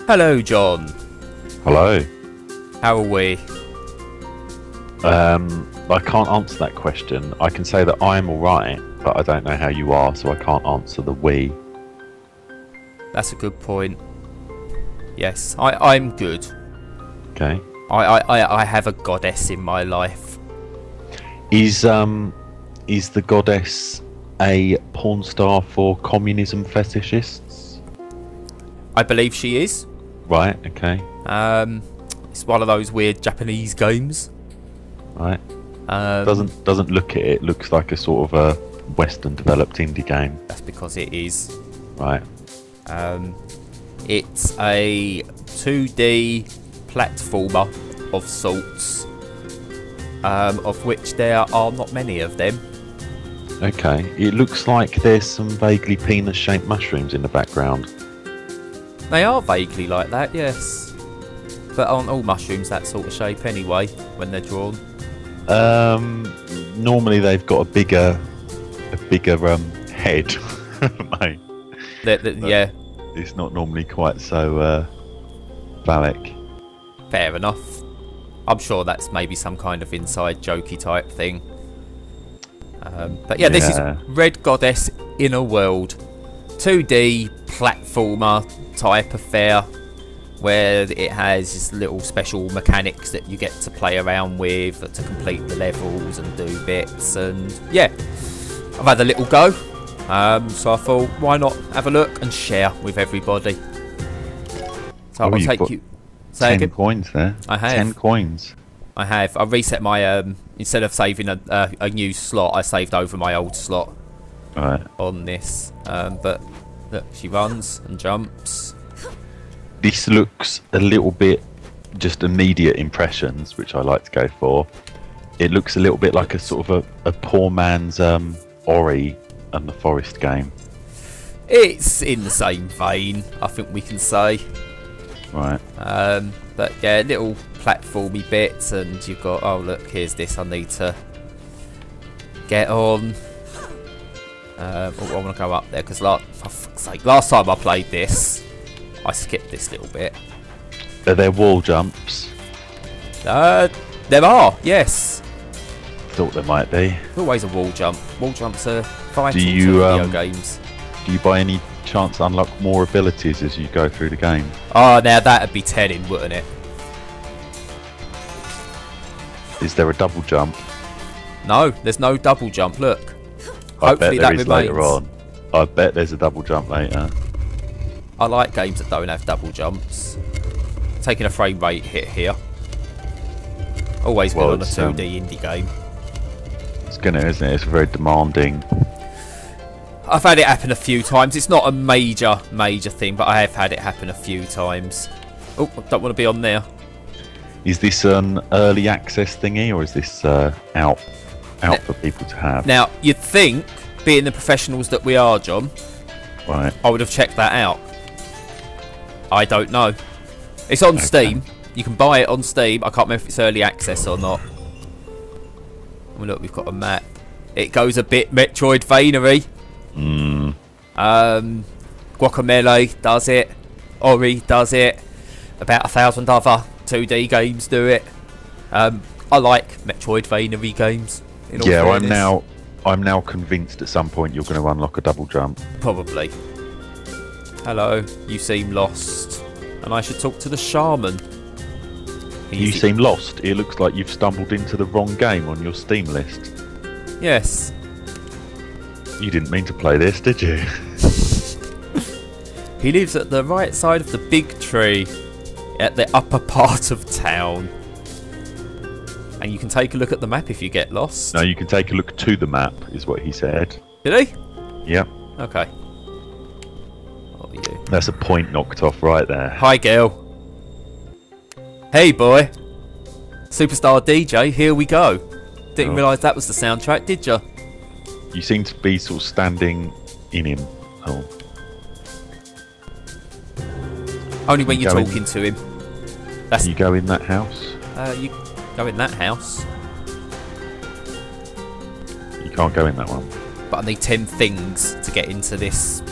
Hello, John. Hello. How are we? I can't answer that question. I can say that I'm alright, but I don't know how you are, so I can't answer the we. That's a good point. Yes, I'm good. Okay. I have a goddess in my life. Is the goddess a porn star for communism fetishists? I believe she is. Right, okay. It's one of those weird Japanese games. Right. Doesn't look at it. Looks like a sort of a Western developed indie game. That's because it is. Right. It's a 2D platformer of sorts, of which there are not many of them. Okay. It looks like there's some vaguely penis-shaped mushrooms in the background. They are vaguely like that, yes. But aren't all mushrooms that sort of shape anyway, when they're drawn? Normally they've got a bigger head, mate. Yeah. It's not normally quite so phallic. Fair enough. I'm sure that's maybe some kind of inside jokey type thing. But yeah, this is Red Goddess Inner World. 2D platformer type affair, where it has just little special mechanics that you get to play around with to complete the levels and do bits. And yeah, I've had a little go. So I thought, why not have a look and share with everybody? So I'll take you. 10 coins there. I have 10 coins. I have. I reset my instead of saving a new slot, I saved over my old slot. Right. On this, but look, she runs and jumps. This looks a little bit, just immediate impressions, which I like to go for. It looks a little bit like a sort of a poor man's Ori and the Forest game. It's in the same vein, I think we can say. Right. But yeah, little platformy bits, and you've got, oh look, here's this I need to get on. I want to go up there because, for fuck's sake, last time I played this, I skipped this little bit. Are there wall jumps? There are, yes. Thought there might be. There's always a wall jump. Wall jumps are vital to video games. Do you by any chance unlock more abilities as you go through the game? Oh, now that'd be telling, wouldn't it? Is there a double jump? No, there's no double jump. Look. I bet there is remains. later on. I bet there's a double jump later. I like games that don't have double jumps. Taking a frame rate hit here. Always good on a 2D indie game. It's gonna, isn't it? It's very demanding. I've had it happen a few times. It's not a major thing, but I have had it happen a few times. Oh, I don't want to be on there. Is this an early access thingy, or is this out for people to have? Now, you'd think, being the professionals that we are, John, right, I would have checked that out. I don't know. It's on Steam. You can buy it on Steam. I can't remember if it's early access or not. Oh, look, we've got a map. It goes a bit Metroidvania-y. Guacamelee does it. Ori does it. About 1,000 other 2D games do it. I like Metroidvania games. Yeah, I'm now convinced at some point you're going to unlock a double jump. Probably. Hello, you seem lost, and I should talk to the shaman. You seem lost. It looks like you've stumbled into the wrong game on your Steam list. Yes. You didn't mean to play this, did you? He lives at the right side of the big tree, at the upper part of town. And you can take a look at the map if you get lost. No, you can take a look to the map, is what he said. Did he? Yeah. Okay. Oh, you. That's a point knocked off right there. Hi, girl. Hey, boy. Superstar DJ, here we go. Didn't realise that was the soundtrack, did you? You seem to be sort of standing in him. Oh. Only when you're talking to him. You go in that house? You go in that house. You can't go in that one. But I need 10 things to get into this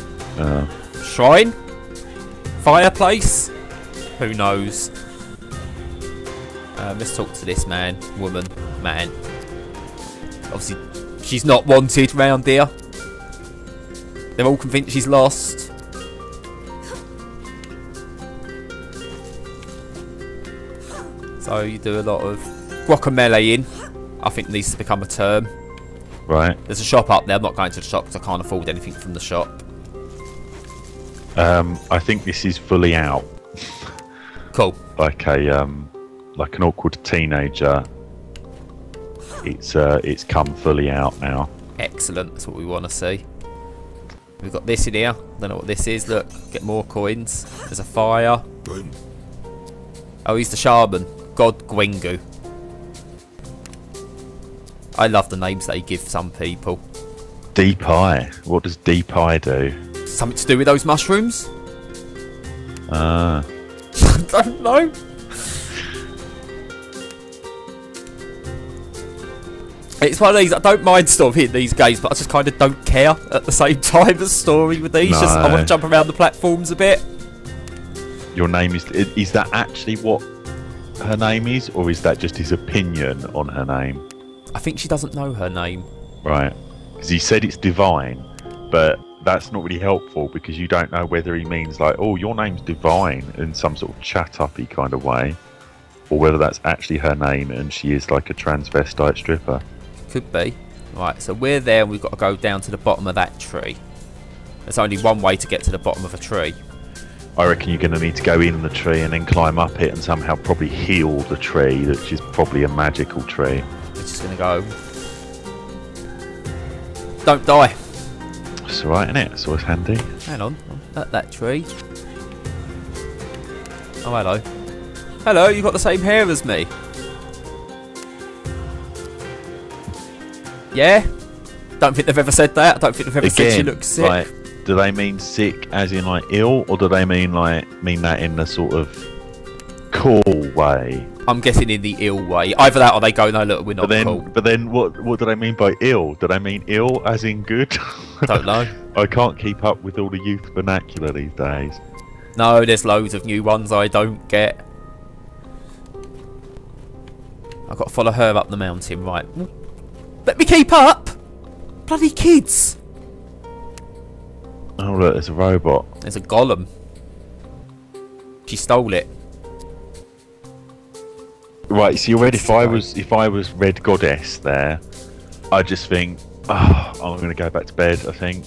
shrine? Fireplace? Who knows? Let's talk to this man, woman, man. Obviously, she's not wanted round here. They're all convinced she's lost. So you do a lot of guacamelee-ing. I think needs to become a term. Right. There's a shop up there. I'm not going to the shop because I can't afford anything from the shop. I think this is fully out. Cool. Like an awkward teenager. It's come fully out now. Excellent. That's what we want to see. We've got this in here. Don't know what this is. Look, get more coins. There's a fire. Oh, he's the shaman. God Gwengu. I love the names they give some people. Deep Eye. What does Deep Eye do? Something to do with those mushrooms? Ah. I don't know. It's one of these, I don't mind sort of hitting these games, but I just kind of don't care at the same time as story with these. No. Just I want to jump around the platforms a bit. Your name is that actually what her name is, or is that just his opinion on her name? I think she doesn't know her name. Right. Because he said it's divine, but that's not really helpful because you don't know whether he means like, oh, your name's divine in some sort of chat-uppy kind of way, or whether that's actually her name and she is like a transvestite stripper. Could be. Right, so we're there and we've got to go down to the bottom of that tree. There's only one way to get to the bottom of a tree. I reckon you're going to need to go in the tree and then climb up it and somehow probably heal the tree, which is probably a magical tree. We're just going to go. Don't die. It's alright, isn't it? It's always handy. Hang on. At that tree. Oh, hello. Hello, you've got the same hair as me. Yeah? Don't think they've ever said that. I don't think they've ever said she looks sick. Like, do they mean sick as in like ill, or do they mean that in the sort of cool way? I'm guessing in the ill way. Either that or they go, no, look, we're not cool. But then what do they mean by ill? Do they mean ill as in good? Don't know. I can't keep up with all the youth vernacular these days. No, there's loads of new ones I don't get. I've got to follow her up the mountain, right. Let me keep up! Bloody kids! Oh look, there's a robot. There's a golem. She stole it. Right, see already if I was Red Goddess there, I just think, oh, I'm gonna go back to bed, I think.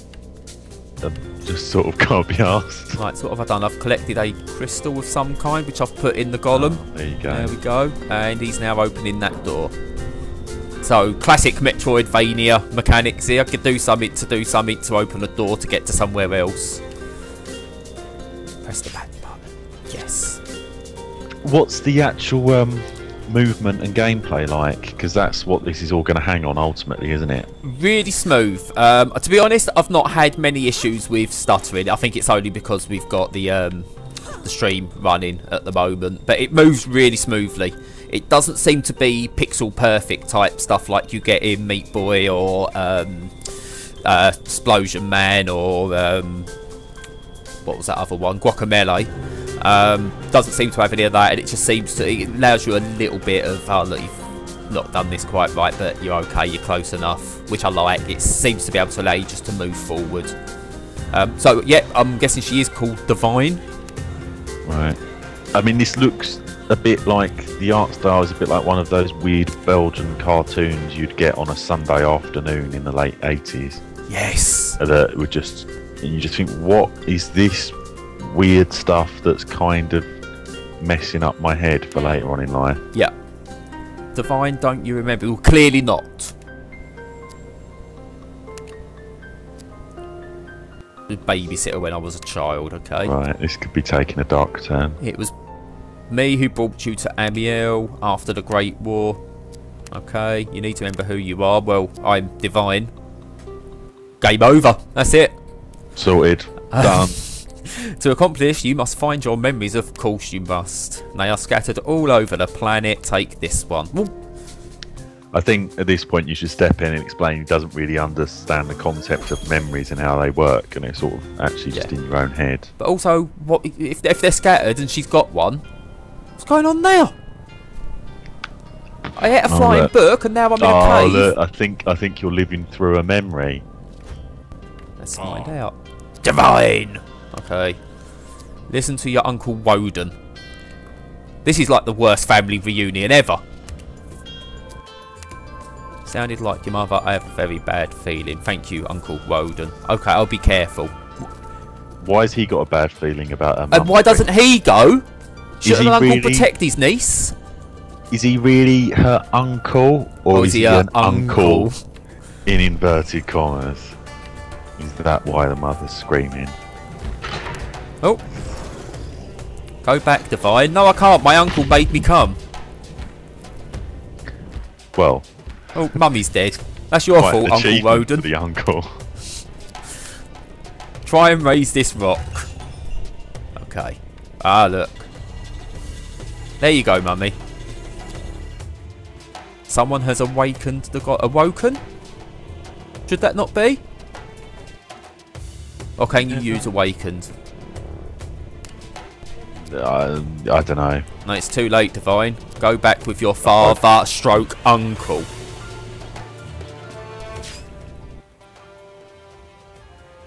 I just sort of can't be asked. Right, so what have I done? I've collected a crystal of some kind, which I've put in the golem. Oh, there you go. There we go. And he's now opening that door. So, classic Metroidvania mechanics here. I could do something to open a door to get to somewhere else. Press the back button. Yes. What's the actual movement and gameplay like? Because that's what this is all going to hang on ultimately, isn't it? Really smooth. To be honest, I've not had many issues with stuttering. I think it's only because we've got the stream running at the moment. But it moves really smoothly. It doesn't seem to be pixel perfect type stuff like you get in Meat Boy or Explosion Man or what was that other one? Guacamelee. Doesn't seem to have any of that, and it just seems to, it allows you a little bit of, oh look, you've not done this quite right, but you're okay, you're close enough, which I like. It seems to be able to allow you just to move forward. So yeah, I'm guessing she is called Divine. Right. I mean, this looks a bit like, the art style is a bit like one of those weird Belgian cartoons you'd get on a Sunday afternoon in the late 80s. Yes. That would just, and you just think, what is this weird stuff that's kind of messing up my head for later on in life? Yeah. Divine, don't you remember? Well, clearly not. Babysitter when I was a child, okay? Right, this could be taking a dark turn. It was me who brought you to Amiel after the Great War. Okay, you need to remember who you are. Well, I'm Divine. Game over. That's it. Sorted. Done. To accomplish, you must find your memories. Of course you must. They are scattered all over the planet. Take this one. Ooh. I think at this point you should step in and explain he doesn't really understand the concept of memories and how they work, and it's sort of actually just in your own head. But also, what if they're scattered and she's got one? What's going on there? I ate a flying book and now I'm in a cave. Look, I think you're living through a memory. Let's find out. Divine! Okay. Listen to your Uncle Woden. This is like the worst family reunion ever. Sounded like your mother. I have a very bad feeling. Thank you, Uncle Woden. Okay, I'll be careful. Why has he got a bad feeling about her? And why doesn't he go? Shouldn't an uncle protect his niece? Is he really her uncle? Or is he an uncle? In inverted commas. Is that why the mother's screaming? Oh. Go back, Divine. No, I can't. My uncle made me come. Well. Oh, Mummy's dead. That's your fault, Uncle Woden. The uncle. Try and raise this rock. Okay. Ah, look. There you go, Mummy. Someone has awakened the god. Awoken? Should that not be? Or can you use awakened? I don't know. No, it's too late, Divine. Go back with your father stroke uncle.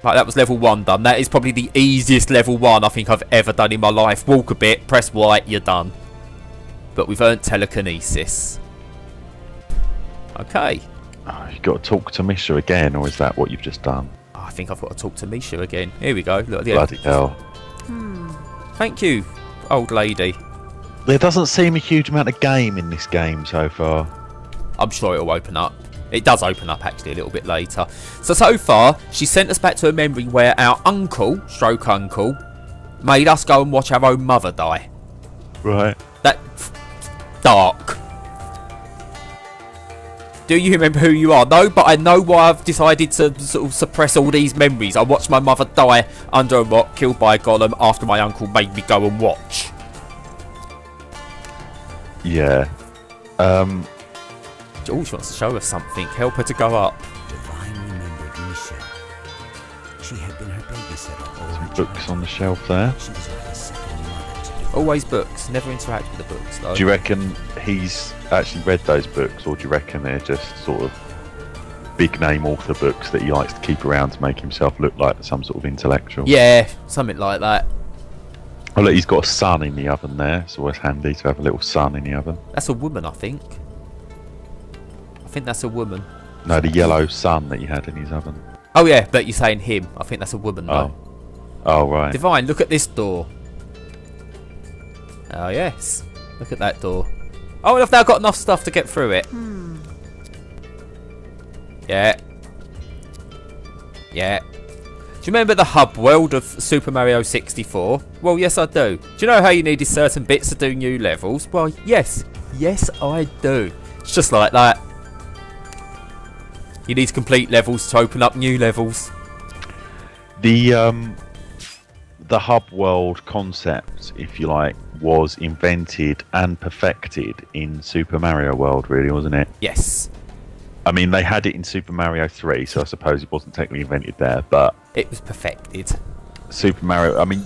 Right, that was level 1 done. That is probably the easiest level 1 I think I've ever done in my life. Walk a bit, press Y, you're done. But we've earned telekinesis. Okay. Oh, you've got to talk to Misha again, or is that what you've just done? Oh, I think I've got to talk to Misha again. Here we go. Look at the Bloody hell. Thank you, old lady. There doesn't seem a huge amount of game in this game so far. I'm sure it'll open up. It does open up actually a little bit later. So far, she sent us back to a memory where our uncle, stroke uncle, made us go and watch our own mother die. Right. That's dark. Do you remember who you are? No, but I know why I've decided to sort of suppress all these memories. I watched my mother die under a rock, killed by a golem, after my uncle made me go and watch. Yeah. Oh, she wants to show us something. Help her to go up. Divine remembered Misha. She had been her babysitter all her Books on the shelf there. She was like a second mother to Divine. Always books. Never interact with the books, though. Do you reckon he's actually read those books, or do you reckon they're just sort of big name author books that he likes to keep around to make himself look like some sort of intellectual? Yeah, something like that. Oh look, he's got a sun in the oven there. It's always handy to have a little sun in the oven. That's a woman, I think. I think that's a woman. No, the yellow sun that he had in his oven. Oh yeah, but you're saying him. I think that's a woman, though. Oh, right. Divine, look at this door. Oh yes, look at that door. Oh, and I've now got enough stuff to get through it. Yeah. Yeah. Do you remember the hub world of Super Mario 64? Well, yes I do. Do you know how you needed certain bits to do new levels? Well, yes. Yes, I do. It's just like that. You need to complete levels to open up new levels. The hub world concept, if you like, was invented and perfected in Super Mario World, really, wasn't it? Yes. I mean, they had it in Super Mario 3, so I suppose it wasn't technically invented there, but it was perfected. Super Mario, I mean,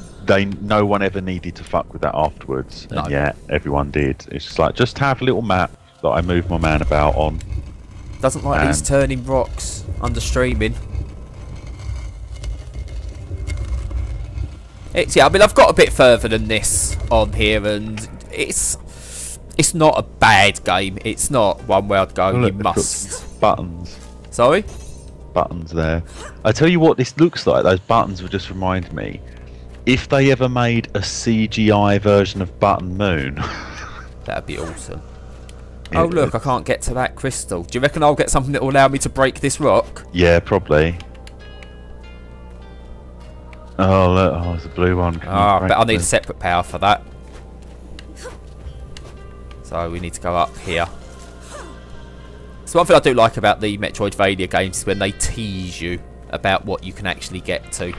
no one ever needed to fuck with that afterwards, and yet everyone did. It's just like, just have a little map that I move my man about on. Doesn't like these turning rocks under streaming. Yeah, I mean, I've got a bit further than this on here, and it's not a bad game. It's not one where I'd go, you must. Buttons. Sorry? Buttons there. I tell you what this looks like. Those buttons would just remind me. If they ever made a CGI version of Button Moon. That'd be awesome. Oh look, I can't get to that crystal. Do you reckon I'll get something that will allow me to break this rock? Yeah, probably. Oh look, oh, there's a blue one. But I'll need a separate power for that. So we need to go up here. So one thing I do like about the Metroidvania games is when they tease you about what you can actually get to.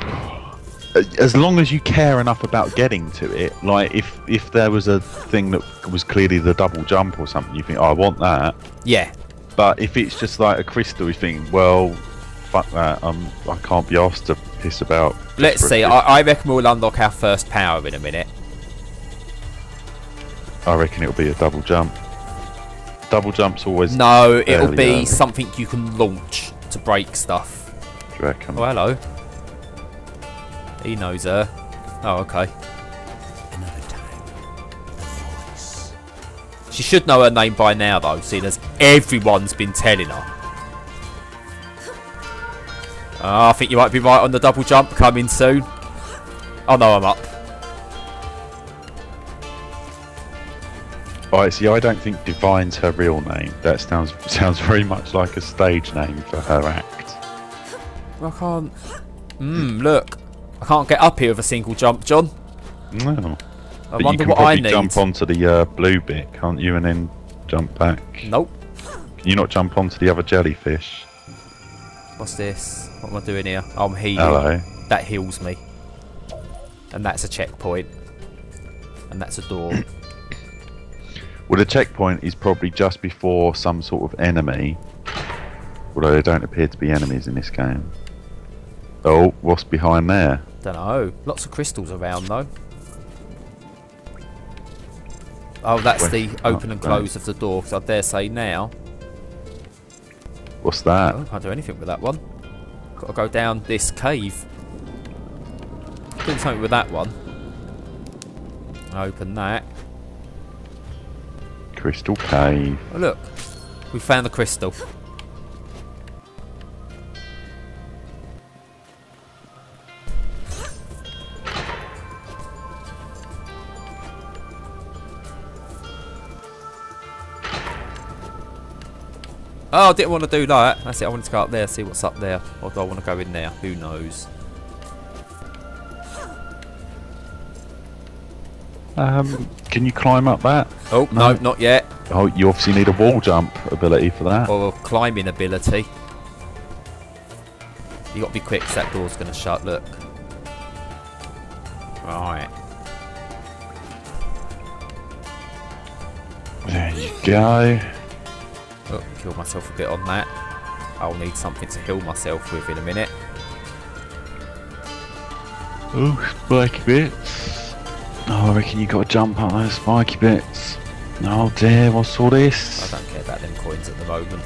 As long as you care enough about getting to it, like if there was a thing that was clearly the double jump or something, you think, oh, I want that. Yeah. But if it's just like a crystal, you think, well, fuck that. I can't be asked to piss about. Let's see. I reckon we'll unlock our first power in a minute. I reckon it'll be a double jump. Double jump's always. No, it'll be something you can launch to break stuff. Do you reckon? Oh, hello. He knows her. Oh, okay. Another time, the voice. She should know her name by now, though, seeing as everyone's been telling her. I think you might be right on the double jump coming soon. Oh no, I'm up. Alright, see, I don't think Divine's her real name. That sounds very much like a stage name for her act. I can't. Look. I can't get up here with a single jump, John. No. I wonder what I need. You can probably jump onto the blue bit, can't you, and then jump back? Nope. Can you not jump onto the other jellyfish? What's this? What am I doing here? I'm healing. Hello. That heals me. And that's a checkpoint. And that's a door. Well, the checkpoint is probably just before some sort of enemy. Although there don't appear to be enemies in this game. Oh, what's behind there? Don't know. Lots of crystals around though. Oh, that's the open and close of the door. Because I dare say now. What's that? Oh, can't do anything with that one. Got to go down this cave. Doing something with that one. Open that. Crystal cave. Oh look, we found the crystal. Oh, I didn't want to do that. That's it. I wanted to go up there, see what's up there. Or do I want to go in there? Who knows? Can you climb up that? Oh, no, not yet. Oh, you obviously need a wall jump ability for that. Or a climbing ability. You got to be quick because that door's going to shut. Look. Right. There you go. Oh, killed myself a bit on that. I'll need something to heal myself with in a minute. Oh, spiky bits. Oh, I reckon you got to jump up those spiky bits. Oh dear, what's all this? I don't care about them coins at the moment.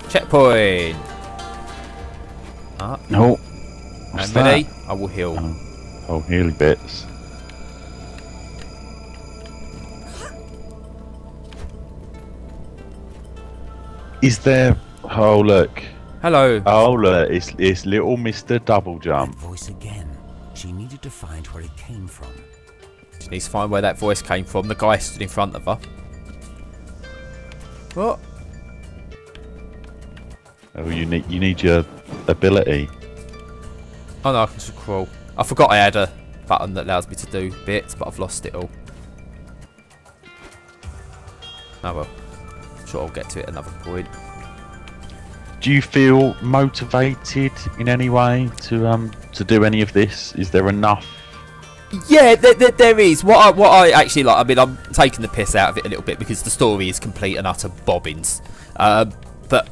Checkpoint! No. And ready? I will heal. Oh, healy bits. Is there... Oh, look. Hello. Oh, look. It's little Mr. Double Jump. That voice again. She needed to find where it came from. She needs to find where that voice came from. The guy stood in front of her. What? Oh, you need your ability. Oh no, I can just crawl. I forgot I had a button that allows me to do bits, but I've lost it all. Oh well. I'm sure I'll get to it at another point. Do you feel motivated in any way to do any of this? Is there enough? Yeah, there is. What I actually like. I mean, I'm taking the piss out of it a little bit because the story is complete and utter bobbins. But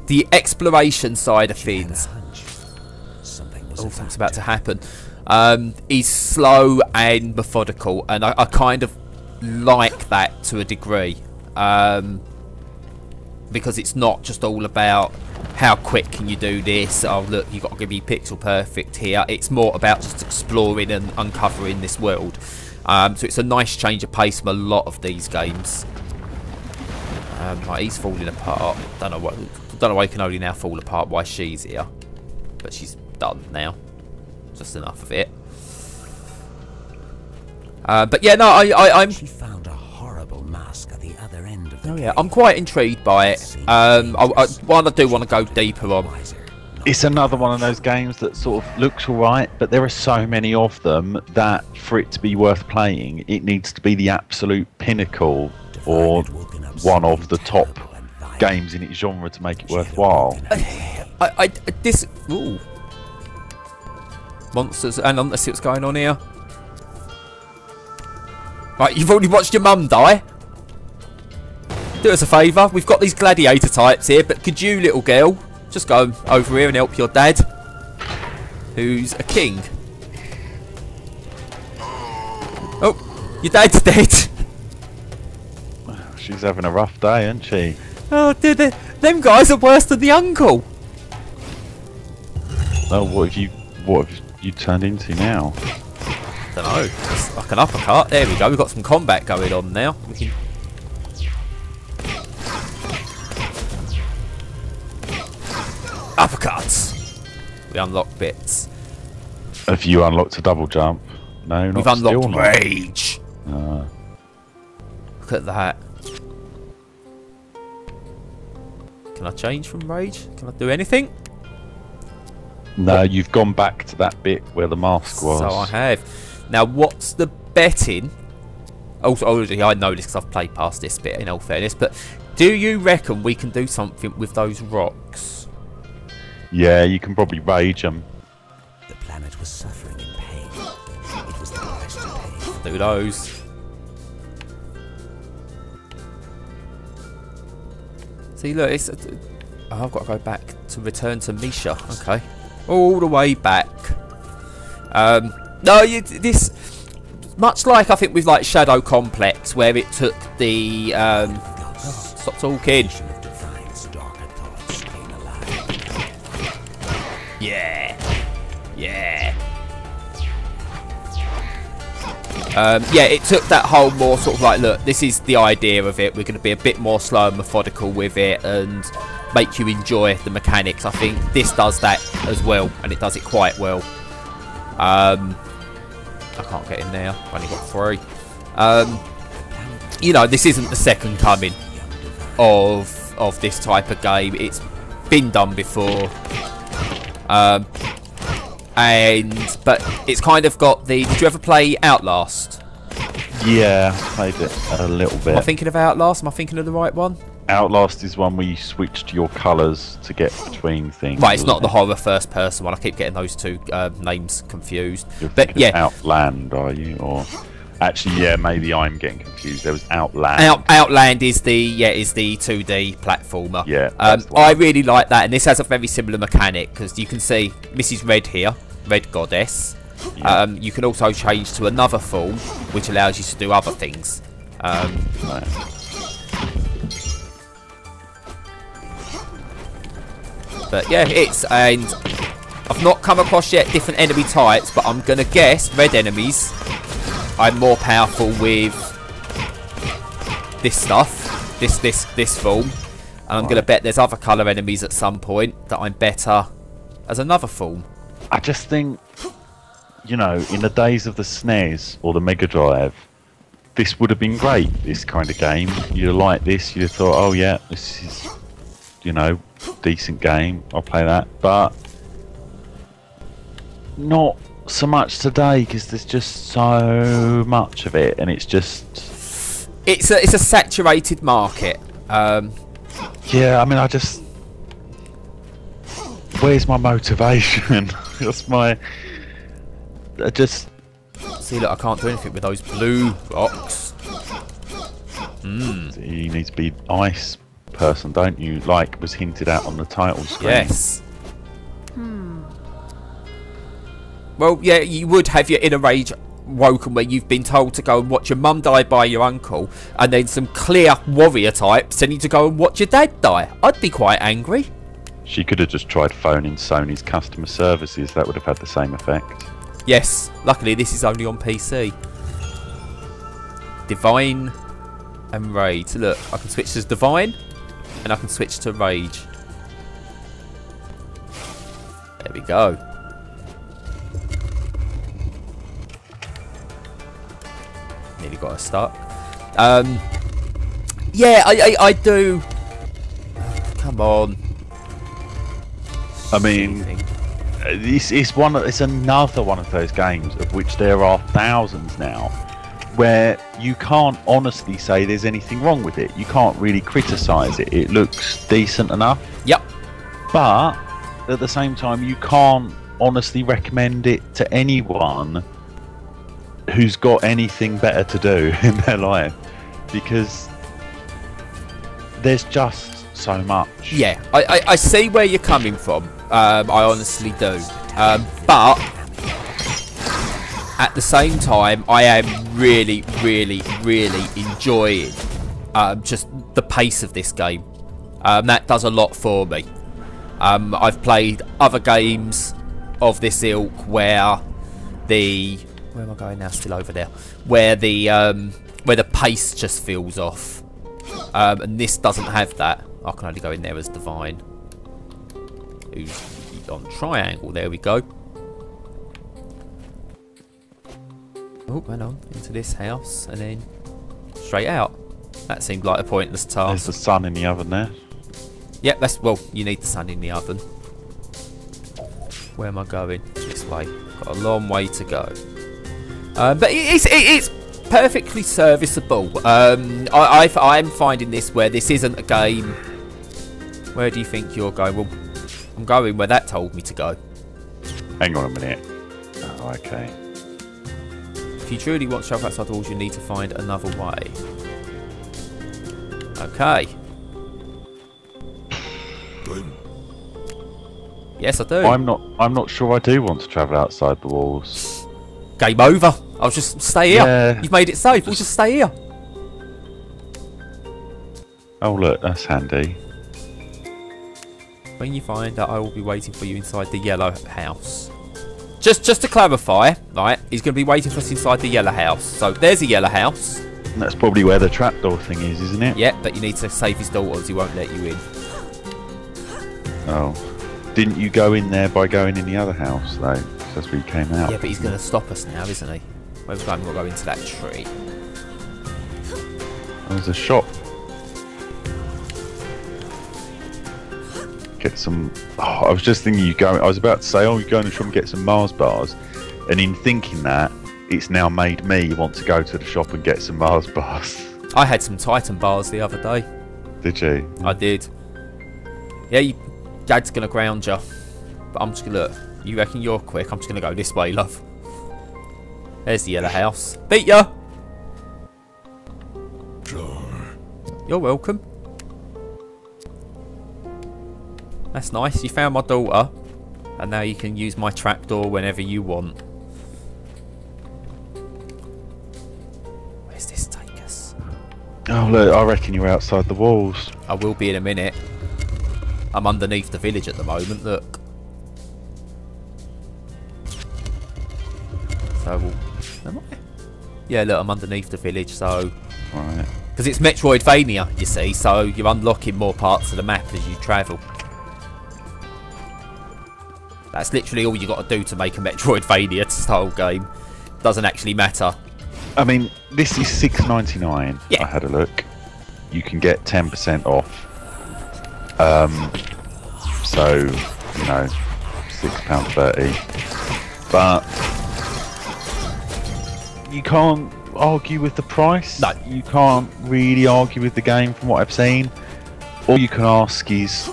the exploration side of things. Something's about to happen. Is slow and methodical, and I kind of like that to a degree. Because it's not just all about how quick can you do this. Oh look, you've got to give me pixel perfect here. It's more about just exploring and uncovering this world. So it's a nice change of pace from a lot of these games. Right, he's falling apart. Don't know why he can only now fall apart. Why she's here, but she's done now. Just enough of it. But yeah, no, I'm. She found a horrible mask at the other end of the Oh yeah, I'm quite intrigued by it. I do want to go deeper on. It's another one of those games that sort of looks alright, but there are so many of them that for it to be worth playing, it needs to be the absolute pinnacle or one of the top games in its genre to make it worthwhile. Ooh. Monsters, and let's see what's going on here. Right, you've already watched your mum die? do us a favour. We've got these gladiator types here, but could you, little girl, just go over here and help your dad, who's a king? Oh, your dad's dead. She's having a rough day, isn't she? Oh, dude, them guys are worse than the uncle. Oh, what have you turned into now? Don't know. It's like an uppercut. There we go. We've got some combat going on now. We can... Uppercuts. We unlock bits. Have you unlocked a double jump? No, not We've unlocked still not. rage. Look at that. Can I change from rage? Can I do anything? No, you've gone back to that bit where the mask was. So I have. Now, what's the betting? Also, already I know this because I've played past this bit, in all fairness. But do you reckon we can do something with those rocks? Yeah, you can probably rage them. The planet was suffering in pain. It was the price to pay. Do those. See, look, it's. Oh, I've got to go back to return to Misha. Okay, all the way back. No, this much like I think with like Shadow Complex, where it took the stop talking. Yeah, yeah. Yeah, it took that whole more sort of like, look, this is the idea of it. We're going to be a bit more slow and methodical with it and make you enjoy the mechanics. I think this does that as well, and it does it quite well. I can't get in there. I've only got 3. You know, this isn't the second coming of this type of game. It's been done before. But it's kind of got the... Did you ever play Outlast? Yeah, played it a little bit. Am I thinking of Outlast? Am I thinking of the right one? Outlast is one where you switched your colours to get between things. Right, it's not the horror first person one. I keep getting those two names confused. You're But yeah, Outland, are you? Or actually, yeah, maybe I'm getting confused. There was Outland. Outland is the 2D platformer. Yeah, I really like that, and this has a very similar mechanic because you can see Mrs. Red here, Red Goddess. Yeah. You can also change to another form, which allows you to do other things. Right. But yeah, and I've not come across yet different enemy types, but I'm gonna guess red enemies I'm more powerful with this stuff, this form, and I'm gonna bet there's other colour enemies at some point that I'm better as another form. I just think, you know, in the days of the SNES or the Mega Drive, this would have been great, this kind of game. You'd like this, you'd have thought, oh yeah, this is, you know, decent game, I'll play that. But not so much today, because there's just so much of it, and it's just... It's a saturated market. Yeah, I mean, I just... Where's my motivation? That's my... I just... See, look, I can't do anything with those blue rocks. You need to be ice person, don't you? Like was hinted at on the title screen. Yes. Well, yeah, you would have your inner rage woken where you've been told to go and watch your mum die by your uncle, and then some clear warrior types telling you to go and watch your dad die. I'd be quite angry. She could have just tried phoning Sony's customer services. That would have had the same effect. Yes, luckily this is only on PC. Divine and Rage. So look, I can switch to Divine and I can switch to Rage. There we go. Nearly got her stuck. Yeah, I do. Come on. I mean, it's another one of those games of which there are thousands now, where you can't honestly say there's anything wrong with it. You can't really criticise it. It looks decent enough. Yep. But at the same time, you can't honestly recommend it to anyone who's got anything better to do in their life, because there's just so much. Yeah, I see where you're coming from. I honestly do. But at the same time, I am really enjoying just the pace of this game. That does a lot for me. I've played other games of this ilk where where am I going now? Still over there. Where the pace just feels off. And this doesn't have that. I can only go in there as Divine. Who's on triangle? There we go. Oh, hang on. Into this house and then straight out. That seemed like a pointless task. There's the sun in the oven there. Yep, well, you need the sun in the oven. Where am I going? This way. Got a long way to go. But it's perfectly serviceable. I'm finding this where this isn't a game. Where do you think you're going? Well, I'm going where that told me to go. Hang on a minute. Oh, okay. If you truly want to travel outside the walls, you need to find another way. Okay. Yes, I do. I'm not sure I do want to travel outside the walls. Game over. I'll just stay here. Yeah. You've made it safe. We'll just stay here. Oh look, that's handy. When you find that, I will be waiting for you inside the yellow house. Just to clarify, right, he's going to be waiting for us inside the yellow house. So there's a yellow house. And that's probably where the trapdoor thing is, isn't it? Yeah, but you need to save his daughters. He won't let you in. Oh. Didn't you go in there by going in the other house, though? That's where you came out. Yeah, but he's going to stop us now, isn't he? Where's going? We've got to go into that tree. There's a shop. Get some... Oh, I was just thinking you go... I was about to say, oh, you're going to try and get some Mars bars. And in thinking that, it's now made me want to go to the shop and get some Mars bars. I had some Titan bars the other day. Did you? I did. Yeah, Dad's going to ground you. But I'm just going to... Look, you reckon you're quick? I'm just going to go this way, love. There's the yellow house. Beat ya! Sure. You're welcome. That's nice. You found my daughter. And now you can use my trapdoor whenever you want. Where's this take us? Oh, look, I reckon you're outside the walls. I will be in a minute. I'm underneath the village at the moment, look. So, am I? Yeah, look, I'm underneath the village, so... Right. Because it's Metroidvania, you see, so you're unlocking more parts of the map as you travel. That's literally all you got to do to make a Metroidvania style game. Doesn't actually matter. I mean, this is $6.99. Yeah. I had a look. You can get 10% off. So, you know, £6.30. But you can't argue with the price. No. You can't really argue with the game from what I've seen. All you can ask is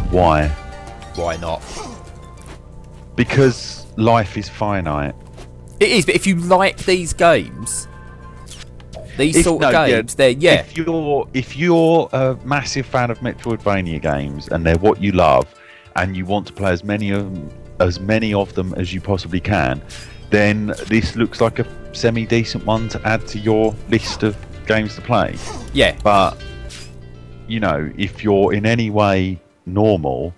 why. Why not? Because life is finite. It is, but if you like these games, these sort of games, they're, yeah. If you're a massive fan of Metroidvania games and they're what you love, and you want to play as many of them as you possibly can, then this looks like a semi-decent one to add to your list of games to play. Yeah. But you know, if you're in any way normal,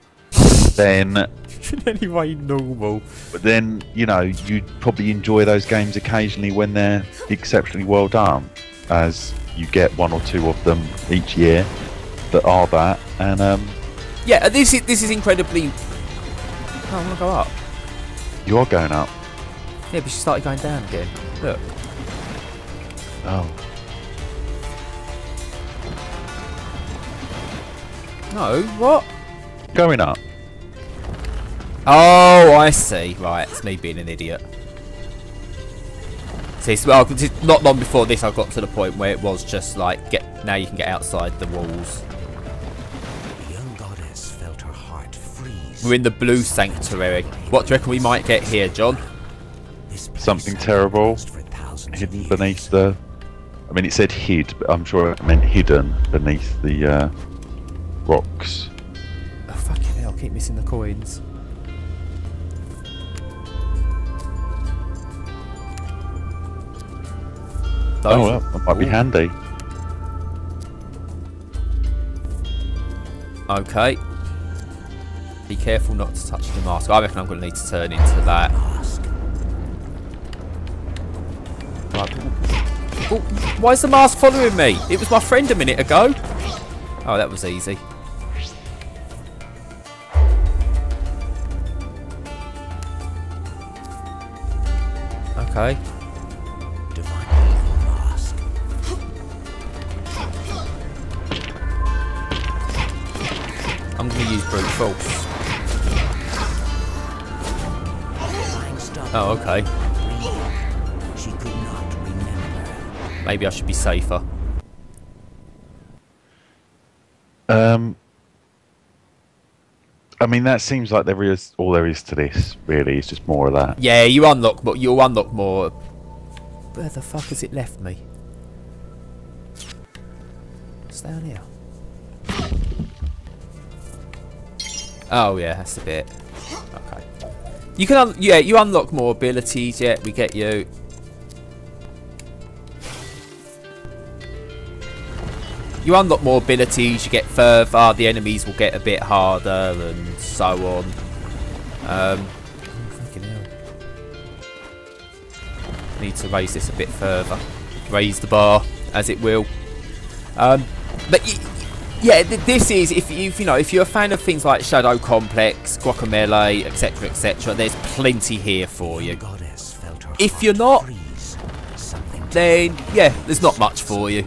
then in any way normal. But then, you know, you'd probably enjoy those games occasionally when they're exceptionally well done, as you get one or two of them each year that are that. And yeah, this is incredibly... Oh, I want to go up. you are going up. Yeah, but she started going down again. Look. Oh. No, what? Going up. Oh, I see. Right, it's me being an idiot. See, well, not long before this, I got to the point where it was just like, now you can get outside the walls. The young goddess felt her heart freeze. We're in the blue sanctuary. What do you reckon we might get here, John? This place Something had terrible closed for thousands of hidden years. beneath the... I mean, it said hid, but I'm sure it meant hidden beneath the rocks. Oh, fucking hell, I keep missing the coins. Oh, well, that might be handy. Okay. Be careful not to touch the mask. I reckon I'm going to need to turn into that. Right. Oh, why is the mask following me? It was my friend a minute ago. Oh, that was easy. Okay. I'm going to use brute force. Oh, okay. She could not remember. Maybe I should be safer. I mean, that seems like there is all there is to this. Really, it's just more of that. Yeah, you unlock, but you'll unlock more. Where the fuck has it left me? What's down here? Oh yeah, that's a bit. Okay. You can, you unlock more abilities. Yeah, we get you. You unlock more abilities. You get further. The enemies will get a bit harder, and so on. Fucking hell. Need to raise this a bit further. Raise the bar, as it will. But. Yeah, this is if you're a fan of things like Shadow Complex, Guacamelee, etc., etc. There's plenty here for you. If you're not, then yeah, there's not much for you.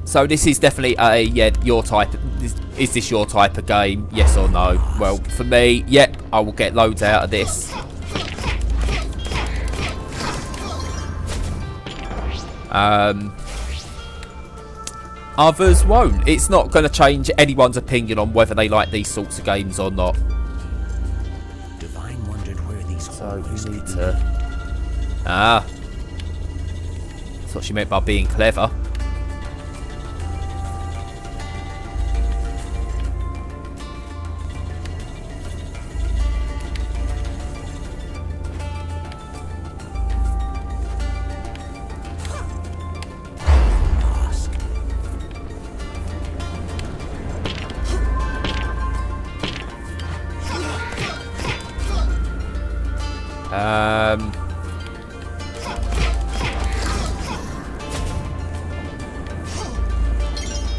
So this is definitely a your type. Is this your type of game? Yes or no? Well, for me, yep, I will get loads out of this. Others won't. It's not going to change anyone's opinion on whether they like these sorts of games or not. Divine wondered where these so you need to. Ah, that's what she meant by being clever.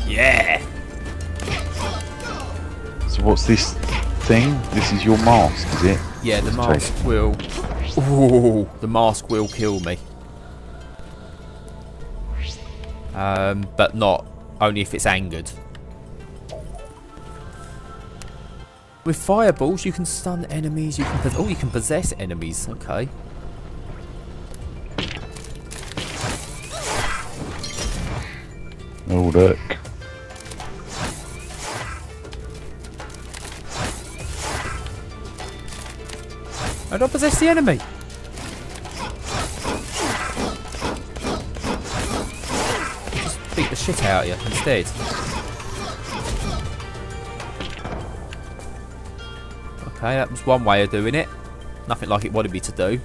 Yeah. So what's this thing? This is your mask, is it? Yeah, the mask will. Ooh, the mask will kill me. But not only if it's angered. With fireballs, you can stun enemies. You can you can possess enemies. Okay. Oh look. I don't possess the enemy. Just beat the shit out of you instead. Okay, that was one way of doing it. Nothing like it wanted me to do.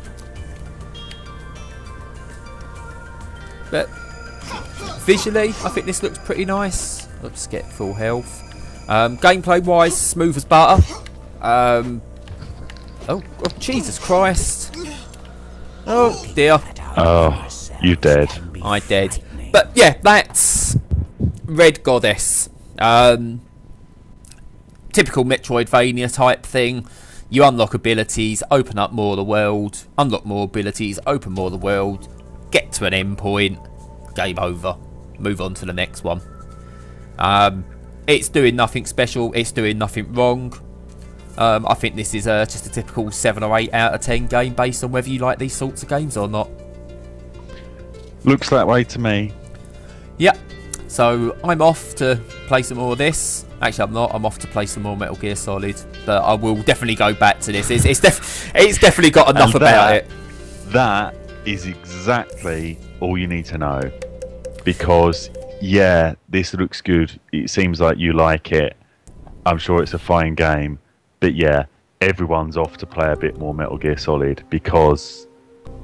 But visually, I think this looks pretty nice. Let's get full health. Gameplay wise, smooth as butter. Oh, Jesus Christ. Oh dear. Oh, you dead. I dead. But yeah, that's Red Goddess. Typical Metroidvania type thing. You unlock abilities, open up more of the world, unlock more abilities, open more of the world, get to an end point, game over, move on to the next one. It's doing nothing special, it's doing nothing wrong. I think this is just a typical 7 or 8 out of 10 game based on whether you like these sorts of games or not. Looks that way to me. Yep. So I'm off to play some more of this. Actually, I'm not. I'm off to play some more Metal Gear Solid. But I will definitely go back to this. It's definitely got enough about it. That is exactly all you need to know. Because yeah, this looks good. It seems like you like it. I'm sure it's a fine game. But yeah, everyone's off to play a bit more Metal Gear Solid because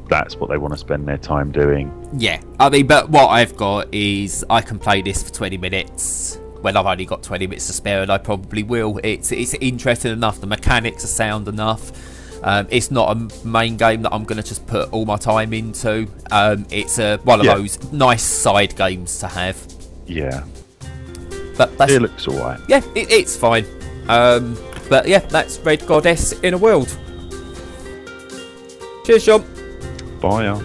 that's what they want to spend their time doing. Yeah, I mean, but what I've got is I can play this for 20 minutes when I've only got 20 minutes to spare, and I probably will. It's interesting enough. The mechanics are sound enough. It's not a main game that I'm going to just put all my time into. It's one of those nice side games to have. Yeah. But it looks alright. Yeah, it's fine. But yeah, that's Red Goddess in a World. Cheers, John. Bye.